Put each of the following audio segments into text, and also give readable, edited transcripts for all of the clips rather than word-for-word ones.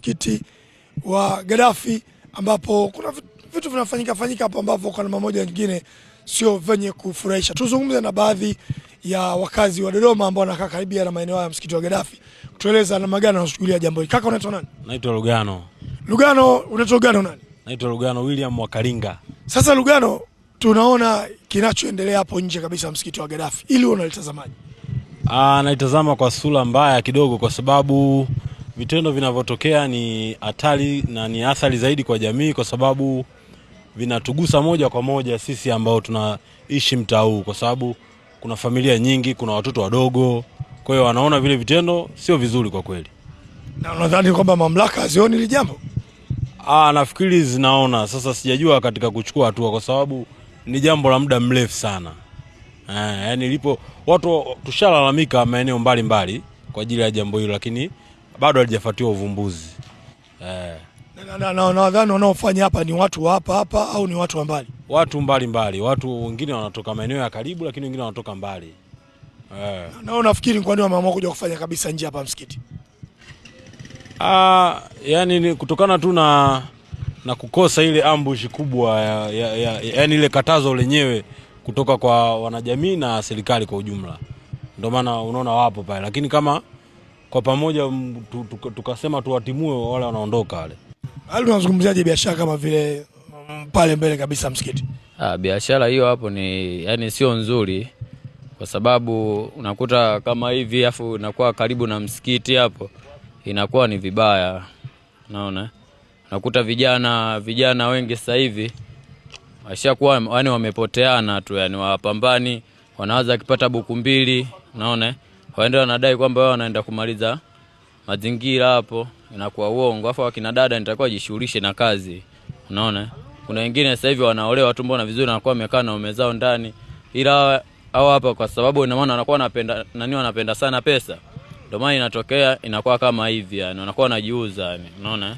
msikiti wa Gaddafi ambapo kuna vitu vinafanyika hapo ambavyo kwa namna moja nyingine sio venye kufurahisha. Tuzungumze na baadhi ya wakazi wa Dodoma ambao wanakaa karibia na maeneo ya msikiti wa Gaddafi. Tueleza namna gani unashughulia jambo hili. Kaka, unaitwa nani? Naitwa Lugano. Lugano, unaitwa Lugano nani? Naitwa Lugano William wa Karinga. Sasa Lugano, tunaona kinachoendelea hapo nje kabisa msikiti wa Gaddafi. Ili unalitazamaje? Naitazama kwa sura mbaya kidogo, kwa sababu vitendo vinavyotokea ni hatari na ni athari zaidi kwa jamii, kwa sababu vinatugusa moja kwa moja sisi ambao tunaishi mtaa huu, kwa sababu kuna familia nyingi, kuna watoto wadogo. Kwa hiyo wanaona vile vitendo sio vizuri kwa kweli. Na unadhani kwamba mamlaka hazioni hili jambo? Nafikiri zinaona. Sasa sijajua katika kuchukua hatua, kwa sababu ni jambo la muda mrefu sana. Yani lipo watu tushalalamika maeneo mbalimbali kwa ajili ya jambo hilo, lakini bado halijafuatiwa uvumbuzi. Na nadhani wanaofanya hapa ni watu wa hapa au ni watu wa mbali? Watu mbalimbali, watu wengine wanatoka maeneo ya karibu, lakini wengine wanatoka mbali. Na unafikiri kwa nini wameamua kuja kufanya kabisa nje hapa msikiti? Yani ni kutokana tu na kukosa ile ambush kubwa yani ile katazo lenyewe kutoka kwa wanajamii na serikali kwa ujumla. Ndio maana unaona wapo pale, lakini kama kwa pamoja tukasema tuwatimue wale wanaondoka wale. Hali unazungumziaje biashara kama vile pale mbele kabisa msikiti? Biashara hiyo hapo ni yani sio nzuri, kwa sababu unakuta kama hivi afu inakuwa karibu na msikiti hapo, inakuwa ni vibaya. Unaona? Unakuta vijana wengi sasa hivi washakuwa yani wamepoteana tu, yani wapambani, wanaanza kupata buku mbili, unaona? Waende wanadai kwamba wao wanaenda kumaliza mazingira hapo, inakuwa uongo. Afa wakina dada nitakuwa jishughulishe na kazi. Unaona? Kuna wengine sasa hivi wanaolewa tu mbona vizuri, anakuwa amekaa na mume zao ndani. Ila hao hapa kwa sababu ina maana wanakuwa wanapenda sana pesa. Ndio maana inatokea inakuwa kama hivi, yani wanakuwa wanajiuza, yani unaona?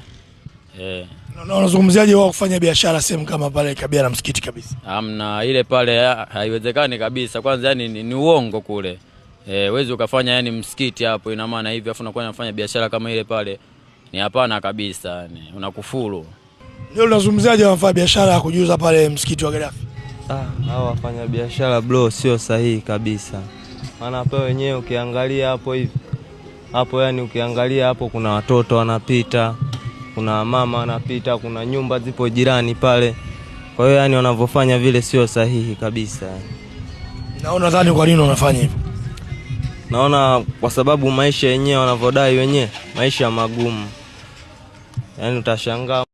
Na unazungumziaje wao kufanya biashara sehemu kama pale kabla na msikiti kabisa? Hamna, ile pale haiwezekani kabisa. Kwanza yani ni uongo kule. Wewe ukafanya yani msikiti hapo, ina maana hivi afu unakuwa unafanya biashara kama ile pale, ni hapana kabisa, yani unakufuru. Leo unazungumziaje wafanya biashara ya kujiuza pale msikiti wa Gaddafi? Hao wafanya biashara bro sio sahihi kabisa. Maana hapo wenyewe ukiangalia hapo hivi hapo, yani ukiangalia hapo kuna watoto wanapita, kuna mama wanapita, kuna nyumba zipo jirani pale. Kwa hiyo yani wanavyofanya vile sio sahihi kabisa. Na unadhani kwa nini wanafanya hivyo? Naona kwa sababu maisha yenyewe wanavodai wenyewe maisha magumu. Yani utashangaa